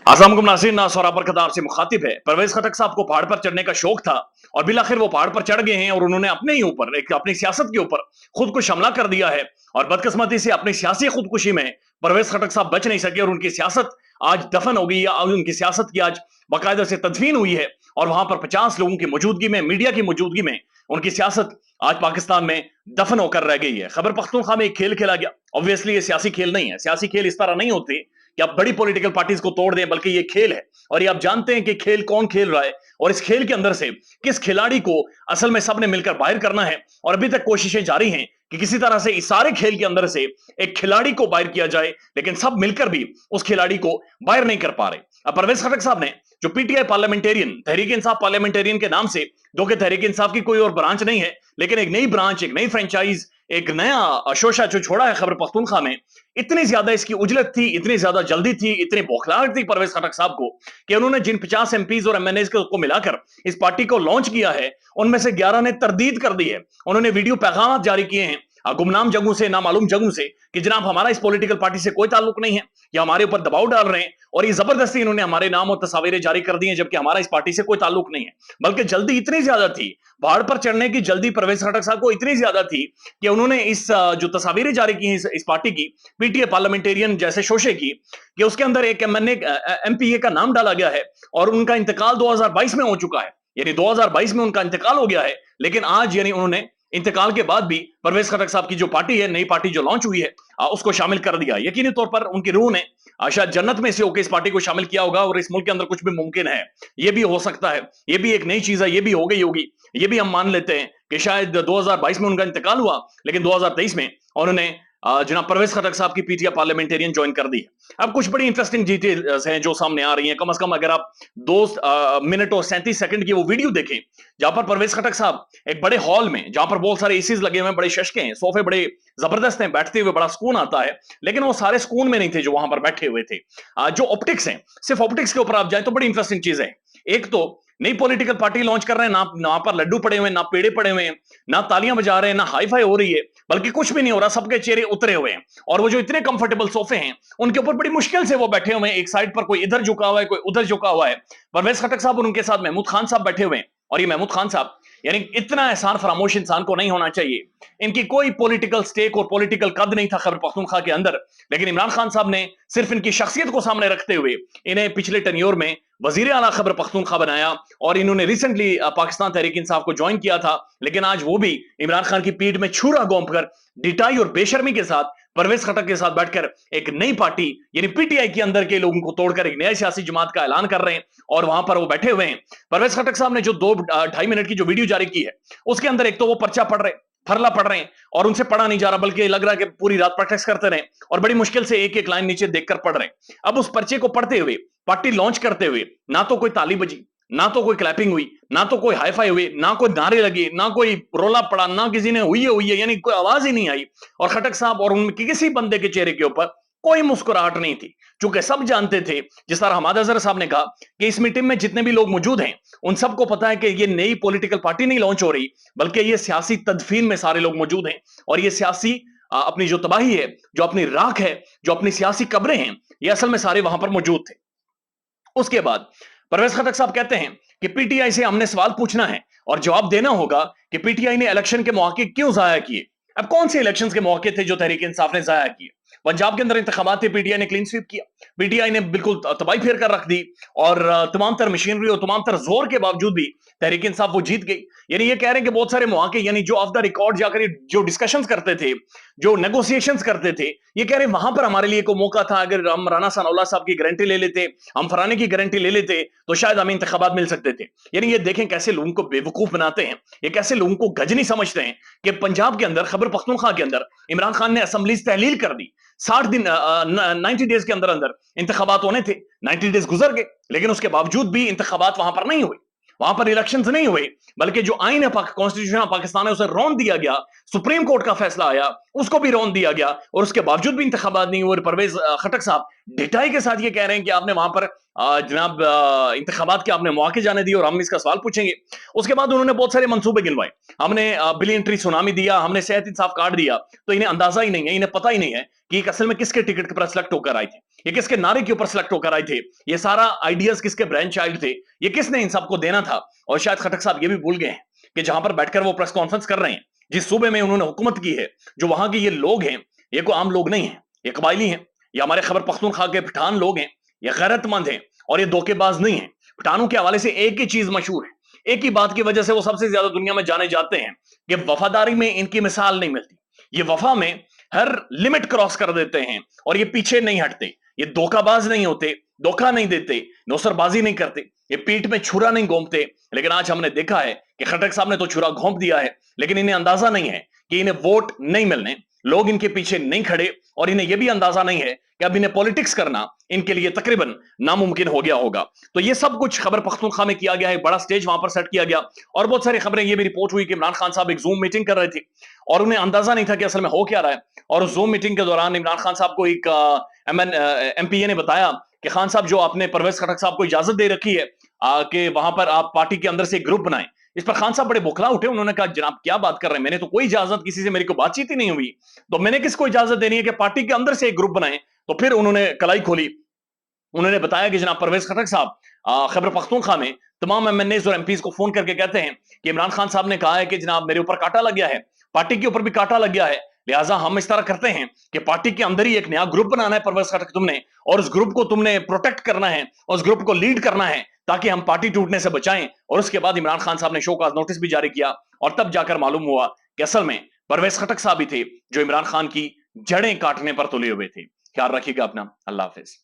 आजम नासिर ना सौरा बरकदार से मुखातिब है। परवेज खटक साहब को पहाड़ पर चढ़ने का शौक था और बिलाखिर वो पहाड़ पर चढ़ गए हैं और उन्होंने अपने ही ऊपर एक अपनी सियासत के ऊपर खुद को शमला कर दिया है। और बदकिस्मती से अपनी सियासी खुदकुशी में परवेज खटक साहब बच नहीं सके और उनकी सियासत आज दफन हो गई है। उनकी सियासत की आज बाकायदा से तदफीन हुई है और वहां पर 50 लोगों की मौजूदगी में, मीडिया की मौजूदगी में उनकी सियासत आज पाकिस्तान में दफन होकर रह गई है। खैबर पख्तूनख्वा में एक खेल खेला गया। ऑब्वियसली ये सियासी खेल नहीं है। सियासी खेल इस तरह नहीं होते कि आप बड़ी पॉलिटिकल पार्टीज को तोड़ दें, बल्कि ये खेल है और ये आप जानते हैं कि खेल कौन खेल रहा है और इस खेल के अंदर से किस खिलाड़ी को असल में सबने मिलकर बाहर करना है। और अभी तक कोशिशें जारी हैं कि किसी तरह से इस सारे खेल के अंदर से एक खिलाड़ी को बाहर किया जाए, लेकिन सब मिलकर भी उस खिलाड़ी को बाहर नहीं कर पा रहे। अब परवेज खटक साहब ने जो PTI parliamentarian, Tehreek Insaf parliamentarian के नाम से, जो कि तहरीक इंसाफ की कोई और ब्रांच नहीं है, लेकिन एक नई ब्रांच, एक नई फ्रेंचाइज, एक नया शोशा जो छोड़ा है खैबर पख्तूनख्वा में, इतनी ज्यादा इसकी उजलत थी, इतनी ज्यादा जल्दी थी, इतनी बौखलाहट थी परवेज खटक साहब को कि उन्होंने जिन 50 एमपीज और एमएनएज को मिलाकर इस पार्टी को लॉन्च किया है, उनमें से 11 ने तरदीद कर दी है। उन्होंने वीडियो पैगाम जारी किए हैं गुमनाम जगहों से, नामालूम जगहों से, कि जनाब हमारा इस पॉलिटिकल पार्टी से कोई ताल्लुक नहीं है, या हमारे ऊपर दबाव डाल रहे हैं। और ये जबरदस्ती इन्होंने हमारे नाम और तस्वीरें जारी कर दी हैं, जबकि हमारा इस पार्टी से कोई ताल्लुक नहीं है। बल्कि जल्दी इतनी ज्यादा थी, पहाड़ पर चढ़ने की जल्दी परवेज खटक साहब को इतनी ज्यादा थी कि उन्होंने इस जो तस्वीरें जारी की हैं इस पार्टी की, पीटीए पार्लियामेंटेरियन जैसे शोशे की, कि उसके अंदर एक एमपीए का नाम डाला गया है और उनका इंतकाल 2022 में हो चुका है। यानी 2022 में उनका इंतकाल हो गया है, लेकिन आज यानी उन्होंने इंतकाल के बाद भी परवेज खटक साहब की जो पार्टी है, नई पार्टी जो लॉन्च हुई है, उसको शामिल कर दिया। यकीनी तौर पर उनकी रूह ने शायद जन्नत में से होकर इस पार्टी को शामिल किया होगा और इस मुल्क के अंदर कुछ भी मुमकिन है, ये भी हो सकता है, ये भी एक नई चीज है, ये भी हो गई होगी, ये भी हम मान लेते हैं कि शायद 2022 में उनका इंतकाल हुआ, लेकिन 2023 में उन्होंने जनाब परवेज खटक साहब की पीटीआई पार्लियामेंटेरियन ज्वाइन कर दी है। अब कुछ बड़ी इंटरेस्टिंग डिटेल्स हैं जो सामने आ रही हैं। कम से कम अगर आप 2 मिनट और 37 सेकंड की वो वीडियो देखें, जहां पर परवेज खटक साहब एक बड़े हॉल में, जहां पर बहुत सारे एसीज लगे हुए हैं, बड़े शशके हैं, सोफे बड़े जबरदस्त हैं, बैठते हुए बड़ा सुकून आता है, लेकिन वो सारे सुकून में नहीं थे जो वहां पर बैठे हुए थे। जो ऑप्टिक्स हैं, सिर्फ ऑप्टिक्स के ऊपर आप जाए तो बड़ी इंटरेस्टिंग चीज है। एक तो नई पॉलिटिकल पार्टी लॉन्च कर रहे हैं, ना पर लड्डू पड़े हुए हैं, ना पेड़े पड़े हुए हैं, ना तालियां बजा रहे हैं, ना हाई फाई हो रही है, बल्कि कुछ भी नहीं हो रहा, सबके चेहरे उतरे हुए हैं। और वो जो इतने कंफर्टेबल सोफे हैं, उनके ऊपर बड़ी मुश्किल से वो बैठे हुए हैं। एक साइड पर कोई इधर झुका हुआ है, कोई उधर झुका हुआ है। परवेज खटक साहब और उनके साथ महमूद खान साहब बैठे हुए हैं। और ये महमूद खान साहब यानी इतना एहसान फरामोश इंसान को नहीं होना चाहिए। इनकी कोई पॉलिटिकल स्टेक और पॉलिटिकल कद नहीं था खैबर पख्तूनख्वा के अंदर, लेकिन इमरान खान साहब ने सिर्फ इनकी शख्सियत को सामने रखते हुए इन्हें पिछले टेन्योर में वजीर आला खैबर पख्तूनख्वा बनाया। और इन्होंने रिसेंटली पाकिस्तान तहरीक इंसाफ को ज्वाइन किया था, लेकिन आज वो भी इमरान खान की पीठ में छुरा घोंप कर डिटाई और बेशर्मी के साथ परवेज खटक के साथ बैठकर एक नई पार्टी यानी पीटीआई के अंदर के लोगों को तोड़कर एक नई सियासी जमात का ऐलान कर रहे हैं। और वहां पर वो बैठे हुए हैं। परवेज खटक साहब ने जो 2-2.5 मिनट की जो वीडियो जारी की है, उसके अंदर एक तो वो पर्चा पढ़ रहे, फरला पढ़ रहे हैं और उनसे पढ़ा नहीं जा रहा, बल्कि लग रहा है कि पूरी रात प्रैक्टिस करते रहे और बड़ी मुश्किल से एक एक लाइन नीचे देखकर पढ़ रहे हैं। अब उस पर्चे को पढ़ते हुए, पार्टी लॉन्च करते हुए, ना तो कोई ताली बजी, ना तो कोई क्लैपिंग हुई, ना तो कोई हाई फाई हुई, ना कोई नारे लगे, ना कोई रोला पड़ा, ना किसी ने हुई है, यानी कोई आवाज ही नहीं आई। और खटक साहब और उनके किसी बंदे के चेहरे के ऊपर कोई मुस्कुराहट नहीं थी, चूंकि सब जानते थे, जिस तरह हमाद अजहर साहब ने कहा कि इस मीटिंग में जितने भी लोग मौजूद हैं, उन सबको पता है कि ये नई पॉलिटिकल पार्टी नहीं लॉन्च हो रही, बल्कि ये सियासी तदफीन में सारे लोग मौजूद हैं। और ये सियासी अपनी जो तबाही है, जो अपनी राख है, जो अपनी सियासी कब्रें हैं, ये असल में सारे वहां पर मौजूद थे। उसके बाद परवेज खटक साहब कहते हैं कि पीटीआई से हमने सवाल पूछना है और जवाब देना होगा कि पीटीआई ने इलेक्शन के मौके क्यों जाया किए। अब कौन से इलेक्शंस के मौके थे जो तहरीक इंसाफ ने जाया किए? पंजाब के अंदर इंतखाबात थे, पीटीआई ने क्लीन स्वीप किया, पीटीआई ने बिल्कुल तबाही फेर कर रख दी और तमाम तर मशीनरी और तमाम तर जोर के बावजूद भी तहरीक इंसाफ वो जीत गई। यानी ये कह रहे हैं कि बहुत सारे मौके, यानी जो ऑफ द रिकॉर्ड जाकर जो डिस्कशंस करते थे, जो नेगोशिएशंस करते थे, ये कह रहे हैं वहां पर हमारे लिए कोई मौका था। अगर हम राना सनाउल्लाह साहब की गारंटी ले लेते, हम फराने की गारंटी ले लेते, तो शायद हमें इंतखाबात मिल सकते थे। यानी ये देखें कैसे लोगों को बेवकूफ बनाते हैं, ये कैसे लोगों को गजनी समझते हैं कि पंजाब के अंदर, खैबर पख्तूनख्वा के अंदर इमरान खान ने असेंबलीज तहलील कर दी। 60 दिन 90 डेज के अंदर अंदर इंतखाबात होने थे, 90 डेज गुजर गए, लेकिन उसके बावजूद भी इंतखाबात वहां पर नहीं हुए, वहां पर इलेक्शंस नहीं हुए, बल्कि जो आइन है, कॉन्स्टिट्यूशन ऑफ पाकिस्तान है, उसे रौन दिया गया। सुप्रीम कोर्ट का फैसला आया, उसको भी रौन दिया गया और उसके बावजूद भी इंतखाबात नहीं हुए। परवेज खटक साहब डिटाई के साथ ये कह रहे हैं कि आपने वहां पर जनाब इंतखाबात के आपने मौके जाने दिए और हम इसका सवाल पूछेंगे। उसके बाद उन्होंने बहुत सारे मंसूबे गिनवाए। हमने बिलियन ट्री सुनामी दिया, हमने सेहत इंसाफ कार्ड दिया, तो इन्हें अंदाजा ही नहीं है, इन्हें पता ही नहीं है कि एक असल में किसके टिकट के ऊपर सेलेक्ट होकर आए थे, ये किसके नारे के ऊपर सेलेक्ट होकर आए थे, ये सारा आइडियाज किसके ब्रेन चाइल्ड थे, ये किसने इन सबको देना था। और शायद खटक साहब ये भी भूल गए हैं कि जहां पर बैठकर वो प्रेस कॉन्फ्रेंस कर रहे हैं, जिस सूबे में उन्होंने हुकूमत की है, जो वहां के ये लोग हैं, ये कोई आम लोग नहीं है, ये कबायली हैं, ये हमारे खैबर पख्तूनख्वा के पठान लोग हैं, ये गैरतमंद हैं और ये धोखेबाज नहीं है। पठानों के हवाले से एक ही चीज मशहूर है, एक ही बात की वजह से वो सबसे ज्यादा दुनिया में जाने जाते हैं कि वफादारी में इनकी मिसाल नहीं मिलती। ये वफा में हर लिमिट क्रॉस कर देते हैं और ये पीछे नहीं हटते, ये धोखाबाज नहीं होते, धोखा नहीं देते, नौसरबाजी नहीं करते, ये पीठ में छुरा नहीं घोंपते। लेकिन आज हमने देखा है कि खटक साहब ने तो छुरा घोंप दिया है, लेकिन इन्हें अंदाजा नहीं है कि इन्हें वोट नहीं मिलने, लोग इनके पीछे नहीं खड़े, और इन्हें यह भी अंदाजा नहीं है कि अब इन्हें पॉलिटिक्स करना इनके लिए तकरीबन नामुमकिन हो गया होगा। तो ये सब कुछ खैबर पख्तूनख्वा में किया गया है, बड़ा स्टेज वहां पर सेट किया गया। और बहुत सारी खबरें ये भी रिपोर्ट हुई कि इमरान खान साहब एक जूम मीटिंग कर रहे थे और उन्हें अंदाजा नहीं था कि असल में हो क्या रहा है। और उस जूम मीटिंग के दौरान इमरान खान साहब को एक एमपीए ने बताया कि खान साहब, जो आपने परवेज खटक साहब को इजाजत दे रखी है कि वहां पर आप पार्टी के अंदर से एक ग्रुप बनाएं, इस पर खान साहब बड़े बौखला उठे। उन्होंने कहा, जनाब क्या बात कर रहे हैं, मैंने तो कोई इजाजत, किसी से मेरी कोई बातचीत ही नहीं हुई, तो मैंने किसको इजाजत देनी है कि पार्टी के अंदर से एक ग्रुप बनाएं। तो फिर उन्होंने कलाई खोली, उन्होंने बताया कि जनाब परवेज खटक साहब खैबर पख्तूनख्वा में तमाम एमएनएस और एमपीज को फोन करके कहते हैं कि इमरान खान साहब ने कहा है कि जनाब मेरे ऊपर कांटा लग गया है, पार्टी के ऊपर भी कांटा लग गया है, लिहाजा हम इस तरह करते हैं कि पार्टी के अंदर ही एक नया ग्रुप बनाना है परवेज खटक तुमने, और उस ग्रुप को तुमने प्रोटेक्ट करना है, उस ग्रुप को लीड करना है, ताकि हम पार्टी टूटने से बचाएं। और उसके बाद इमरान खान साहब ने शो का नोटिस भी जारी किया, और तब जाकर मालूम हुआ कि असल में परवेज खटक साहब ही थे जो इमरान खान की जड़ें काटने पर तुले हुए थे। ख्याल रखिएगा अपना। अल्लाह हाफिज।